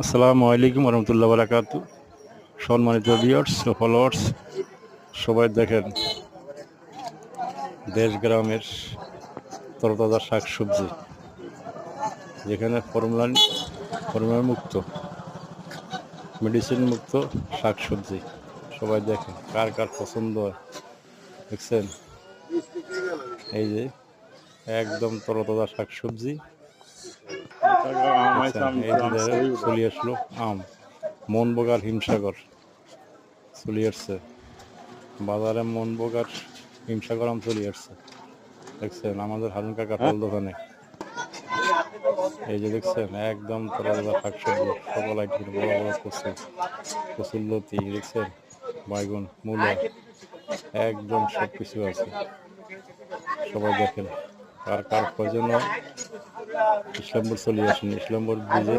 আসসালামু আলাইকুম রহমতুল্লাহ বারাকাতু। সম্মানিত ভিউয়ার্স ও ফলোয়ার্স, সবাই দেখেন দেশ গ্রামের তরতাজা শাকসবজি, যেখানে ফর্মুলা মুক্ত, মেডিসিন মুক্ত শাকসবজি। সবাই দেখেন কার কার পছন্দ হয়। দেখছেন, এই যে একদম তরতাজা শাকসবজি। দেখছেন, এই যে দেখেন চলে আসলো আম, মনবগার হিমসাগর চলে আসছে বাজারে। মনবগার হিমসাগর আম চলে আসছে। দেখছেন আমাদের হারুন কাকা ফল দোকানে, এই যে দেখছেন একদম তরতাজা শাকসবজি, সকল আইটেম, বড় বড় কচু, কচুর লতি, দেখছেন বাইগুন, মূলা, একদম সবকিছু আছে। সবাই দেখেন কার কার প্রয়োজন হয়, ইসলামপুর চলে আসেন। ইসলামপুর ব্রিজে